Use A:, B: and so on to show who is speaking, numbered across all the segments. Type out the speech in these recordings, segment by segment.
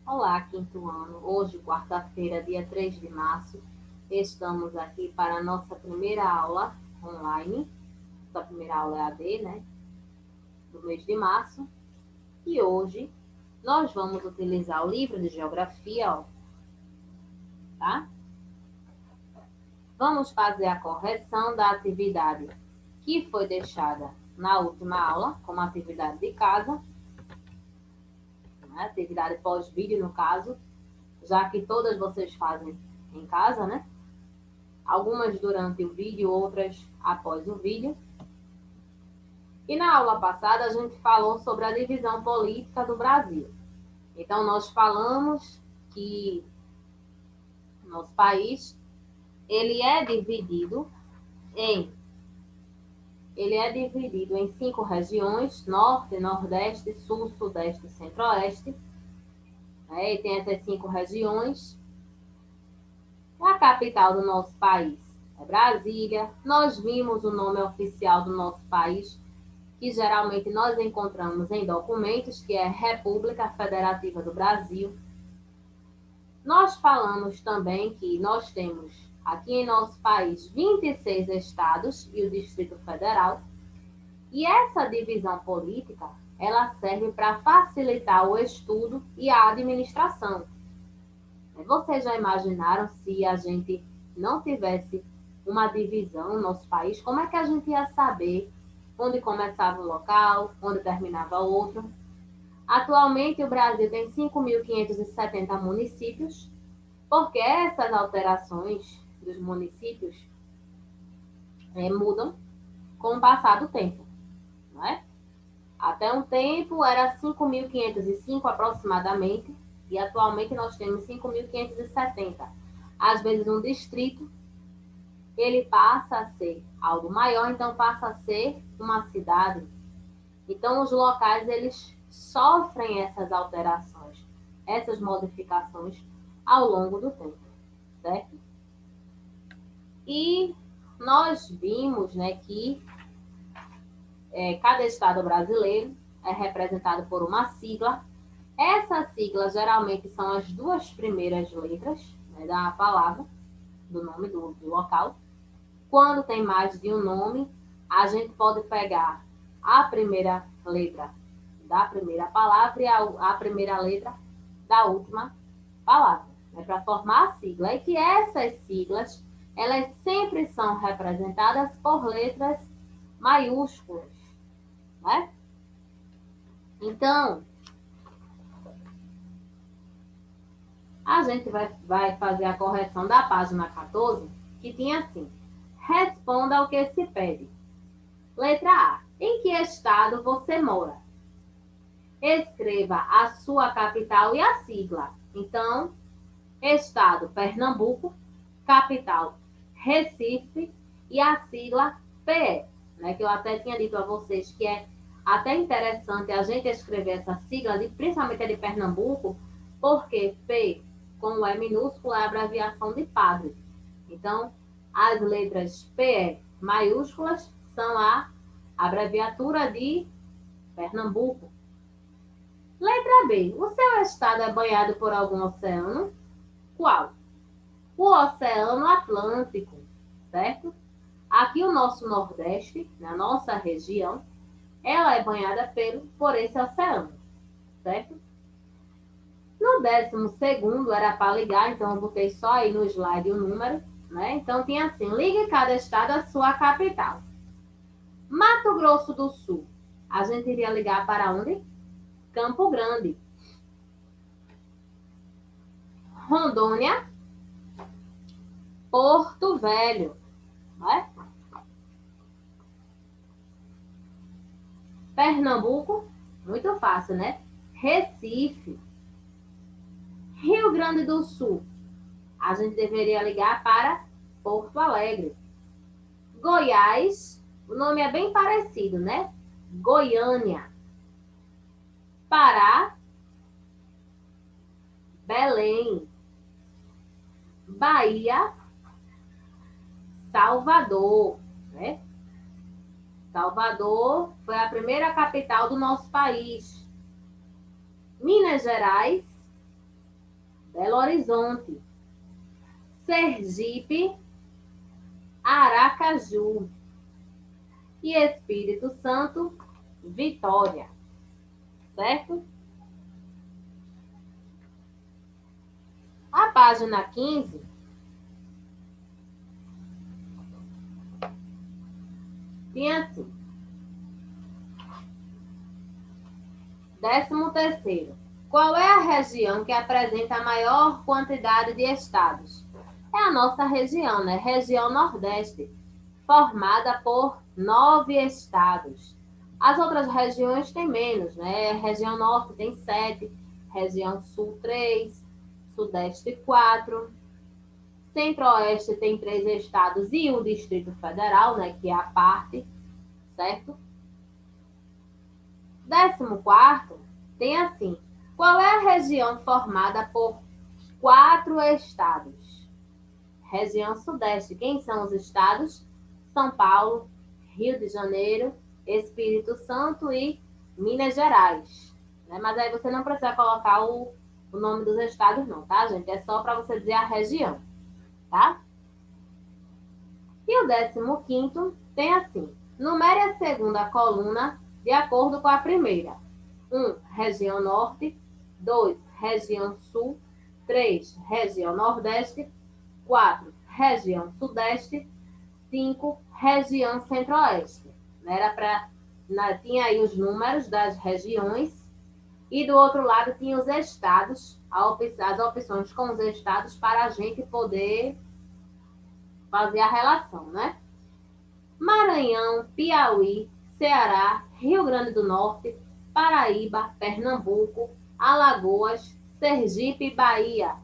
A: Olá, quinto ano. Hoje, quarta-feira, dia 3 de março, estamos aqui para a nossa primeira aula online. Nossa primeira aula é AD, né? Do mês de março. E hoje nós vamos utilizar o livro de geografia, ó, tá? Vamos fazer a correção da atividade que foi deixada na última aula, como atividade de casa, né? Atividade pós-vídeo, no caso, já que todas vocês fazem em casa, né? Algumas durante o vídeo, outras após o vídeo. E na aula passada a gente falou sobre a divisão política do Brasil. Então nós falamos que nosso país ele é dividido em 5 regiões: Norte, Nordeste, Sul, Sudeste e Centro-Oeste. E tem essas 5 regiões. A capital do nosso país é Brasília. Nós vimos o nome oficial do nosso país, que geralmente nós encontramos em documentos, que é República Federativa do Brasil. Nós falamos também que nós temos aqui em nosso país 26 estados e o Distrito Federal. E essa divisão política, ela serve para facilitar o estudo e a administração. Vocês já imaginaram se a gente não tivesse uma divisão no nosso país? Como é que a gente ia saber onde começava o local, onde terminava o outro? Atualmente, o Brasil tem 5.570 municípios, porque essas alterações dos municípios mudam com o passar do tempo, não é? Até um tempo era 5.505 aproximadamente, e atualmente nós temos 5.570. Às vezes um distrito, ele passa a ser algo maior, então passa a ser uma cidade. Então os locais, eles sofrem essas alterações, essas modificações ao longo do tempo, certo? E nós vimos, né, que cada estado brasileiro é representado por uma sigla. Essas siglas geralmente são as 2 primeiras letras, né, da palavra, do nome do local. Quando tem mais de um nome, a gente pode pegar a primeira letra da primeira palavra e a primeira letra da última palavra, né, para formar a sigla. E que essas siglas, elas sempre são representadas por letras maiúsculas, né? Então, a gente vai fazer a correção da página 14, que tinha assim: responda ao que se pede. Letra A. Em que estado você mora? Escreva a sua capital e a sigla. Então, estado Pernambuco, capital Recife e a sigla PE, né, que eu até tinha dito a vocês que é até interessante a gente escrever essa sigla, principalmente a de Pernambuco, porque P com o E minúsculo é a abreviação de padre. Então, as letras PE maiúsculas são a abreviatura de Pernambuco. Letra B. O seu estado é banhado por algum oceano? Qual? O Oceano Atlântico, certo? Aqui o nosso Nordeste, na nossa região, ela é banhada por esse oceano, certo? No 12º era para ligar, então eu botei só aí no slide o número, né? Então tinha assim: ligue cada estado à sua capital. Mato Grosso do Sul, a gente iria ligar para onde? Campo Grande. Rondônia, Porto Velho, né? Pernambuco, muito fácil, né? Recife. Rio Grande do Sul, a gente deveria ligar para Porto Alegre. Goiás, o nome é bem parecido, né? Goiânia. Pará, Belém. Bahia, Salvador, né? Salvador foi a primeira capital do nosso país. Minas Gerais, Belo Horizonte. Sergipe, Aracaju. E Espírito Santo, Vitória. Certo? A página 15 tem assim. 13º. Qual é a região que apresenta a maior quantidade de estados? É a nossa região, né? Região Nordeste, formada por 9 estados. As outras regiões têm menos, né? Região Norte tem 7, região Sul 3, Sudeste 4, Centro-Oeste tem 3 estados e o Distrito Federal, né? Que é a parte, certo? 14º tem assim. Qual é a região formada por 4 estados? Região Sudeste. Quem são os estados? São Paulo, Rio de Janeiro, Espírito Santo e Minas Gerais. Né? Mas aí você não precisa colocar o nome dos estados não, tá, gente? É só para você dizer a região, tá? E o 15º tem assim. Numere a segunda coluna de acordo com a primeira. 1, região Norte. 2, região Sul. 3, região Nordeste. 4, região Sudeste. 5, região Centro-Oeste. Era para... Tinha aí os números das regiões. E do outro lado tinha os estados, as opções com os estados para a gente poder fazer a relação, né? Maranhão, Piauí, Ceará, Rio Grande do Norte, Paraíba, Pernambuco, Alagoas, Sergipe e Bahia.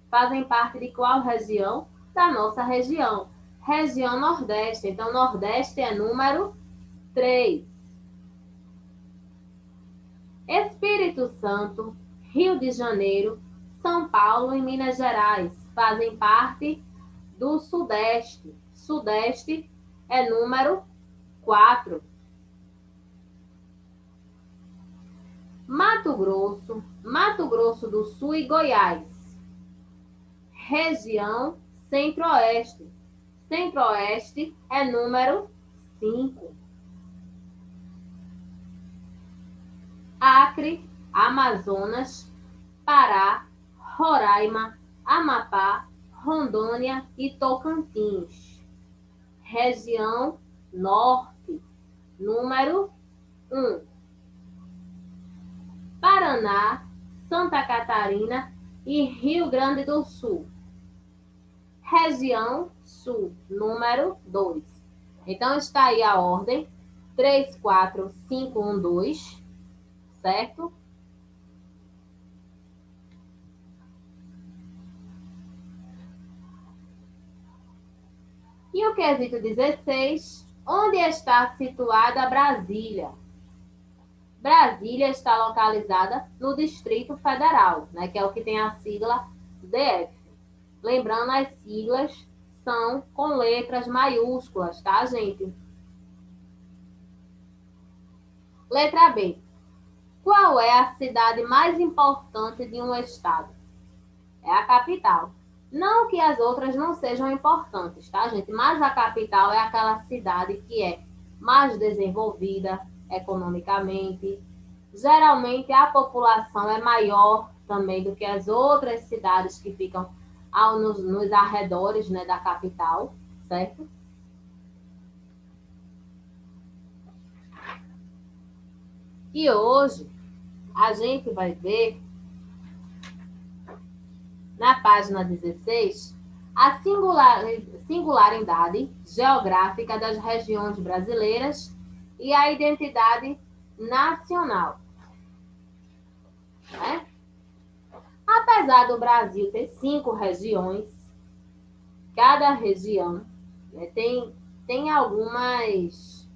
A: Fazem parte de qual região? Da nossa região. Região Nordeste. Então, Nordeste é número 3. Espírito Santo, Rio de Janeiro, São Paulo e Minas Gerais fazem parte do Sudeste. Sudeste é número 4. Mato Grosso do Sul e Goiás. Região Centro-Oeste. Centro-Oeste é número 5. Acre, Amazonas, Pará, Roraima, Amapá, Rondônia e Tocantins. Região Norte, número 1. Paraná, Santa Catarina e Rio Grande do Sul. Região Sul, número 2. Então, está aí a ordem. 3, 4, 5, 1, 2. Certo? E o quesito 16, onde está situada Brasília? Brasília está localizada no Distrito Federal, né, que é o que tem a sigla DF. Lembrando, as siglas são com letras maiúsculas, tá, gente? Letra B. Qual é a cidade mais importante de um estado? É a capital. Não que as outras não sejam importantes, tá, gente? Mas a capital é aquela cidade que é mais desenvolvida economicamente. Geralmente a população é maior também do que as outras cidades que ficam nos arredores, né, da capital, certo? E hoje a gente vai ver na página 16 a singularidade geográfica das regiões brasileiras e a identidade nacional. Né? Apesar do Brasil ter 5 regiões, cada região, né, tem algumas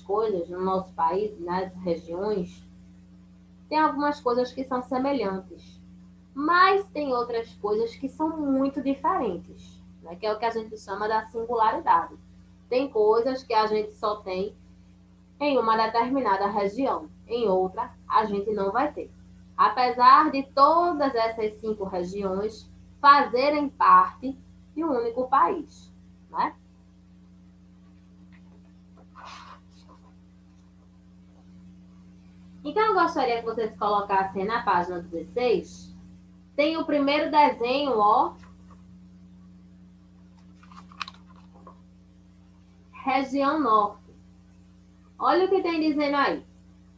A: coisas no nosso país, nas regiões, tem algumas coisas que são semelhantes, mas tem outras coisas que são muito diferentes, né, que é o que a gente chama da singularidade. Tem coisas que a gente só tem em uma determinada região, em outra a gente não vai ter. apesar de todas essas 5 regiões fazerem parte de um único país, né? Então, eu gostaria que vocês colocassem na página 16, tem o primeiro desenho, ó, região norte. Olha o que tem dizendo aí.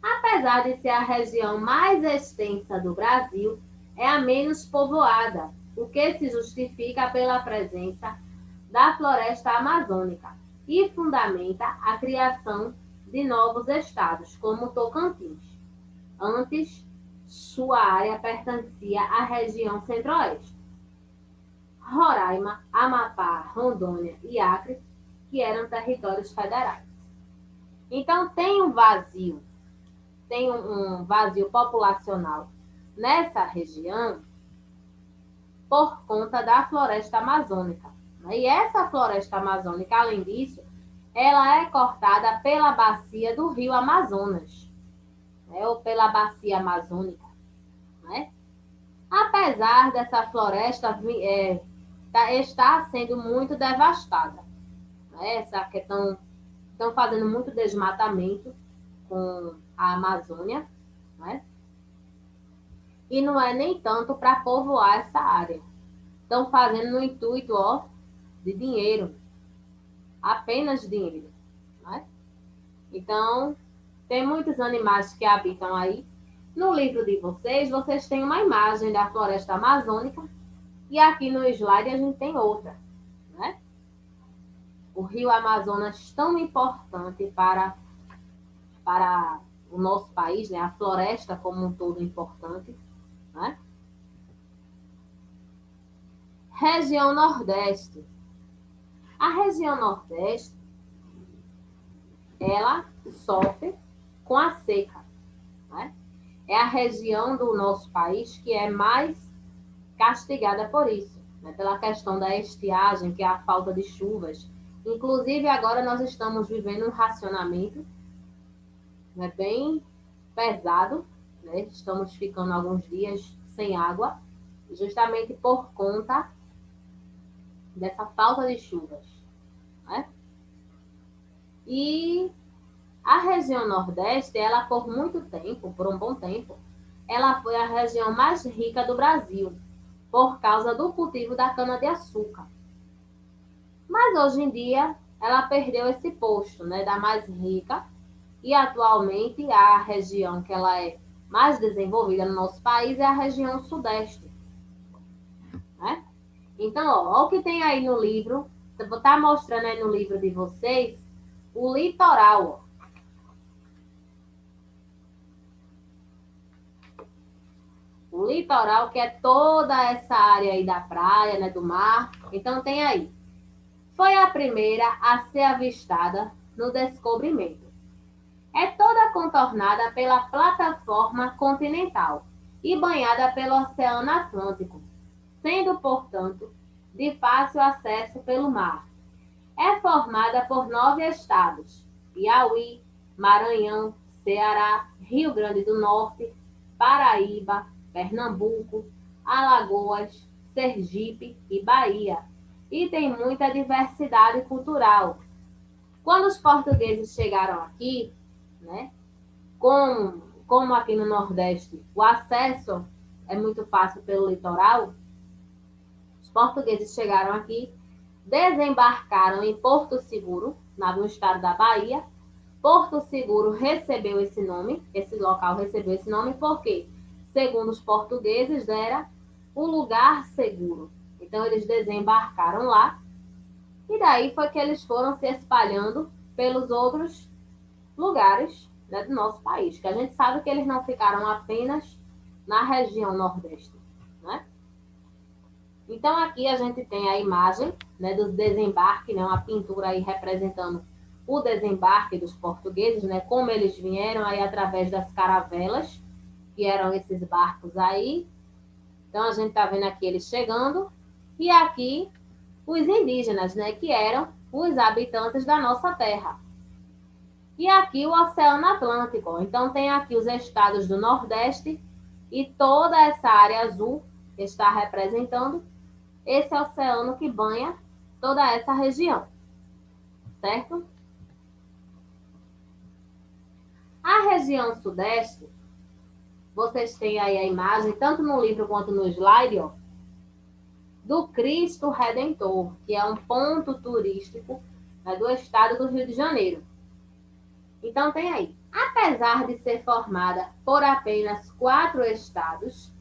A: Apesar de ser a região mais extensa do Brasil, é a menos povoada, o que se justifica pela presença da floresta amazônica e fundamenta a criação de novos estados, como Tocantins. Antes, sua área pertencia à região centro-oeste. Roraima, Amapá, Rondônia e Acre, que eram territórios federais. Então, tem um vazio populacional nessa região por conta da floresta amazônica. E essa floresta amazônica, além disso, ela é cortada pela bacia do rio Amazonas, né, ou pela bacia amazônica. Né? Apesar dessa floresta estar sendo muito devastada, né? Essa que estão fazendo muito desmatamento com a Amazônia, né? E não é nem tanto para povoar essa área. Estão fazendo no intuito, ó, de dinheiro, apenas dinheiro, né? Então, tem muitos animais que habitam aí. No livro de vocês, vocês têm uma imagem da floresta amazônica e aqui no slide a gente tem outra, né? O rio Amazonas, tão importante para o nosso país, né? A floresta como um todo importante, né? Região Nordeste. A região Nordeste, ela sofre com a seca, né? É a região do nosso país que é mais castigada por isso, né? Pela questão da estiagem, que é a falta de chuvas. Inclusive, agora nós estamos vivendo um racionamento, né, bem pesado, né? Estamos ficando alguns dias sem água, justamente por conta dessa falta de chuvas, né? E a região Nordeste, ela por muito tempo, por um bom tempo, ela foi a região mais rica do Brasil, por causa do cultivo da cana-de-açúcar. Mas hoje em dia, ela perdeu esse posto, né, da mais rica, e atualmente a região que ela é mais desenvolvida no nosso país é a região Sudeste, né? Então, ó o que tem aí no livro, vou estar mostrando aí no livro de vocês, o litoral, ó. O litoral, que é toda essa área aí da praia, né, do mar. Então, tem aí. Foi a primeira a ser avistada no descobrimento. É toda contornada pela plataforma continental e banhada pelo Oceano Atlântico, sendo, portanto, de fácil acesso pelo mar. É formada por 9 estados: Piauí, Maranhão, Ceará, Rio Grande do Norte, Paraíba, Pernambuco, Alagoas, Sergipe e Bahia. E tem muita diversidade cultural. Quando os portugueses chegaram aqui, né, como aqui no Nordeste o acesso é muito fácil pelo litoral, os portugueses chegaram aqui, desembarcaram em Porto Seguro, no estado da Bahia. Porto Seguro recebeu esse nome, esse local recebeu esse nome porque, segundo os portugueses, era um lugar seguro. Então, eles desembarcaram lá e daí foi que eles foram se espalhando pelos outros lugares, né, do nosso país, que a gente sabe que eles não ficaram apenas na região Nordeste, né? Então, aqui a gente tem a imagem, né, dos desembarques, né, uma pintura aí representando o desembarque dos portugueses, né, como eles vieram aí através das caravelas, que eram esses barcos aí. Então, a gente está vendo aqui eles chegando, e aqui os indígenas, né, que eram os habitantes da nossa terra. E aqui o Oceano Atlântico. Então, tem aqui os estados do Nordeste E toda essa área azul está representando esse oceano que banha toda essa região, certo? A região sudeste, vocês têm aí a imagem, tanto no livro quanto no slide, ó, do Cristo Redentor, que é um ponto turístico, né, do estado do Rio de Janeiro. Então tem aí, apesar de ser formada por apenas 4 estados,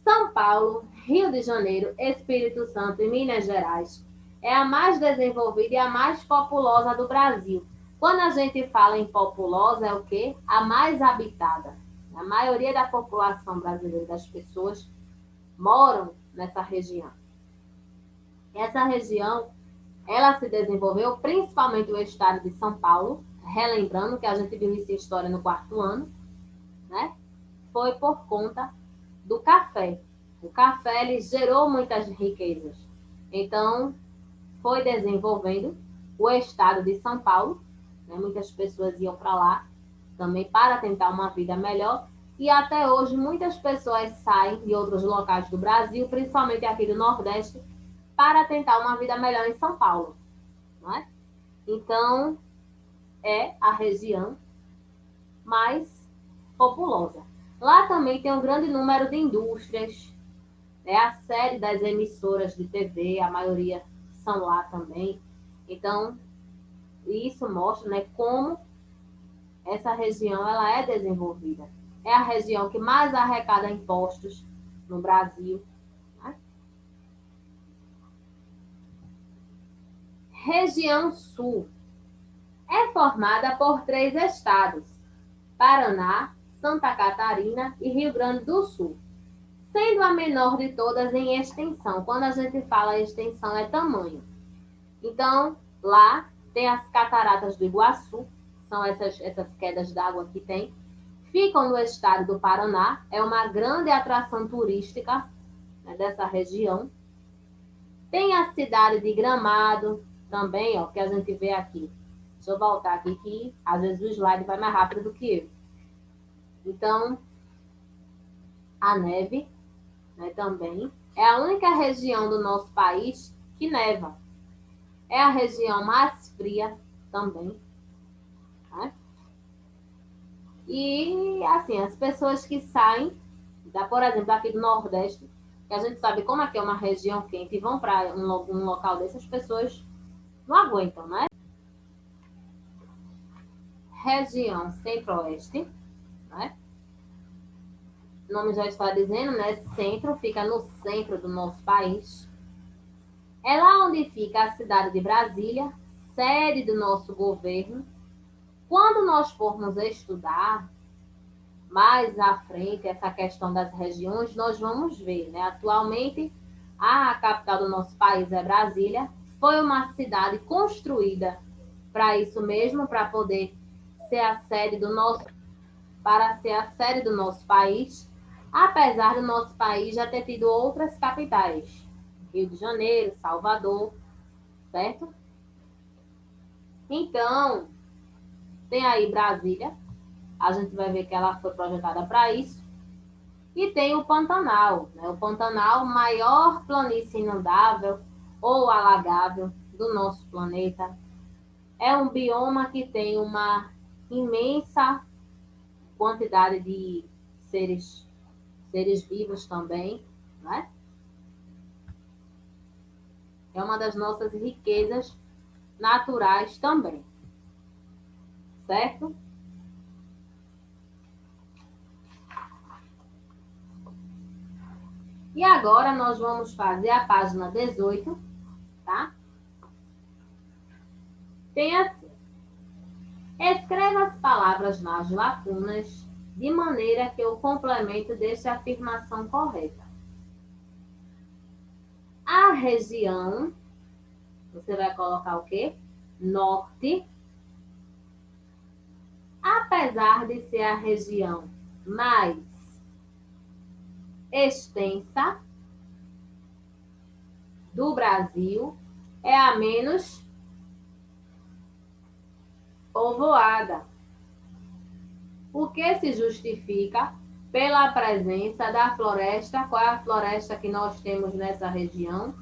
A: São Paulo, Rio de Janeiro, Espírito Santo e Minas Gerais, é a mais desenvolvida e a mais populosa do Brasil. Quando a gente fala em populosa, é o quê? A mais habitada. A maioria da população brasileira, das pessoas, moram nessa região. Essa região, ela se desenvolveu principalmente o estado de São Paulo, relembrando que a gente viu isso em história no 4º ano, né? Foi por conta do café. O café ele gerou muitas riquezas. Então, foi desenvolvendo o estado de São Paulo, né? Muitas pessoas iam para lá também para tentar uma vida melhor. E até hoje, muitas pessoas saem de outros locais do Brasil, principalmente aqui do Nordeste, para tentar uma vida melhor em São Paulo. Não é? Então, é a região mais populosa. Lá também tem um grande número de indústrias, né? A série das emissoras de TV, a maioria são lá também. Então, isso mostra, né, como essa região ela é desenvolvida. É a região que mais arrecada impostos no Brasil. Né? Região Sul é formada por 3 estados: Paraná, Santa Catarina e Rio Grande do Sul, sendo a menor de todas em extensão. Quando a gente fala extensão, é tamanho. Então, lá tem as cataratas do Iguaçu, são essas quedas d'água que tem. Ficam no estado do Paraná, é uma grande atração turística, né, dessa região. Tem a cidade de Gramado, também, ó, que a gente vê aqui. Deixa eu voltar aqui, que às vezes o slide vai mais rápido do que eu. Então, a neve, né, também, é a única região do nosso país que neva. É a região mais fria também. Né? E, assim, as pessoas que saem, por exemplo, aqui do Nordeste, que a gente sabe como aqui é uma região quente, e vão para um local desse, as pessoas não aguentam, né? Região Centro-Oeste, né? O nome já está dizendo, né? Centro, fica no centro do nosso país. É lá onde fica a cidade de Brasília, sede do nosso governo. Quando nós formos estudar mais à frente essa questão das regiões, nós vamos ver, né? Atualmente, a capital do nosso país é Brasília. Foi uma cidade construída para isso mesmo, para poder ser a sede do nosso, para ser a sede do nosso país, apesar do nosso país já ter tido outras capitais, Rio de Janeiro, Salvador, certo? Então, tem aí Brasília, a gente vai ver que ela foi projetada para isso, e tem o Pantanal, né? O Pantanal, maior planície inundável ou alagável do nosso planeta. É um bioma que tem uma imensa quantidade de seres vivos também, né? É uma das nossas riquezas naturais também, certo? E agora nós vamos fazer a página 18, tá? Tem assim: escreva as palavras nas lacunas de maneira que o complemento deixe a afirmação correta. A região, você vai colocar o quê? Norte, apesar de ser a região mais extensa do Brasil, é a menos povoada. O que se justifica pela presença da floresta. Qual é a floresta que nós temos nessa região?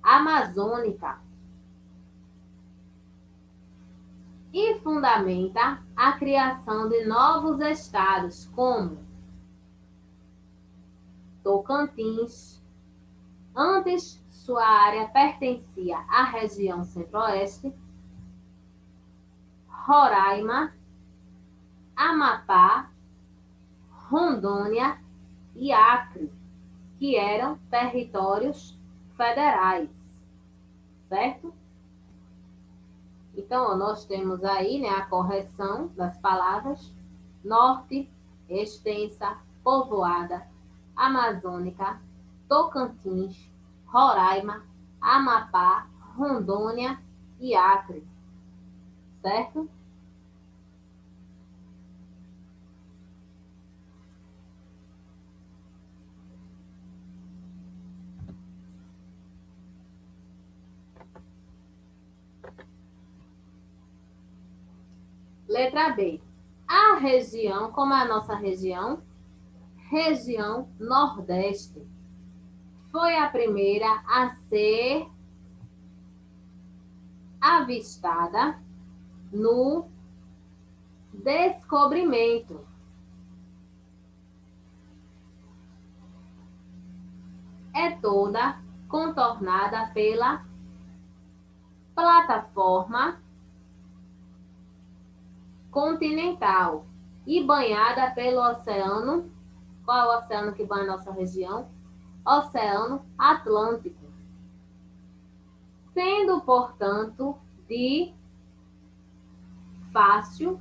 A: Amazônica. E fundamenta a criação de novos estados, como Tocantins. Antes, sua área pertencia à região Centro-Oeste, Roraima, Amapá, Rondônia e Acre, que eram territórios federais, certo? Então, ó, nós temos aí, né, a correção das palavras: norte, extensa, povoada, amazônica, Tocantins, Roraima, Amapá, Rondônia e Acre, certo? Letra B. A região, como é a nossa região? Região Nordeste. Foi a primeira a ser avistada no descobrimento. É toda contornada pela plataforma continental e banhada pelo oceano. Qual é o oceano que banha a nossa região? Oceano Atlântico. Sendo, portanto, de fácil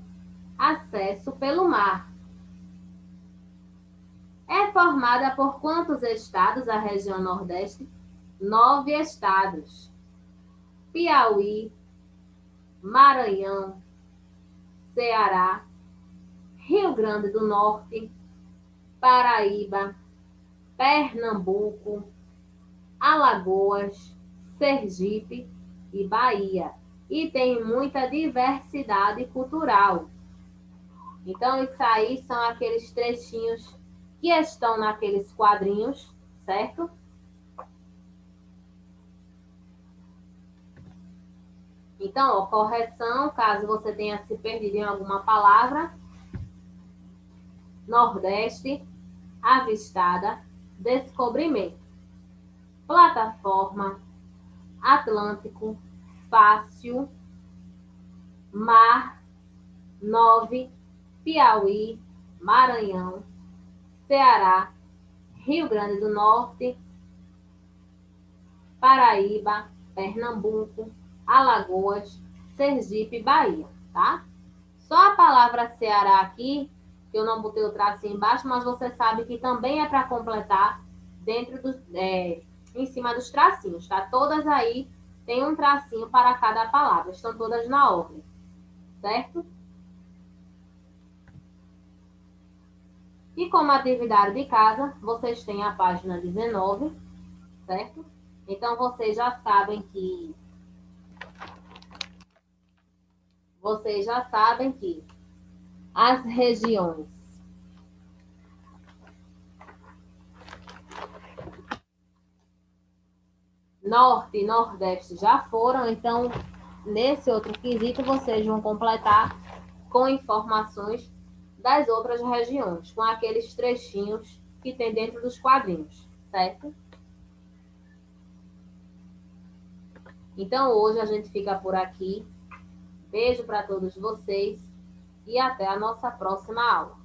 A: acesso pelo mar. É formada por quantos estados a região Nordeste? 9 estados: Piauí, Maranhão, Ceará, Rio Grande do Norte, Paraíba, Pernambuco, Alagoas, Sergipe e Bahia. E tem muita diversidade cultural. Então, isso aí são aqueles trechinhos que estão naqueles quadrinhos, certo? Então, ó, correção, caso você tenha se perdido em alguma palavra: Nordeste, avistada, descobrimento. Plataforma, Atlântico, fácil, mar, 9, Piauí, Maranhão, Ceará, Rio Grande do Norte, Paraíba, Pernambuco, Alagoas, Sergipe e Bahia, tá? Só a palavra Ceará aqui, que eu não botei o tracinho embaixo, mas você sabe que também é para completar dentro do, em cima dos tracinhos, tá? Todas aí tem um tracinho para cada palavra, estão todas na ordem, certo? E como atividade de casa, vocês têm a página 19, certo? Então, vocês já sabem que as regiões Norte e Nordeste já foram, então, nesse outro quesito, vocês vão completar com informações das outras regiões, com aqueles trechinhos que tem dentro dos quadrinhos, certo? Então, hoje a gente fica por aqui. Beijo para todos vocês e até a nossa próxima aula.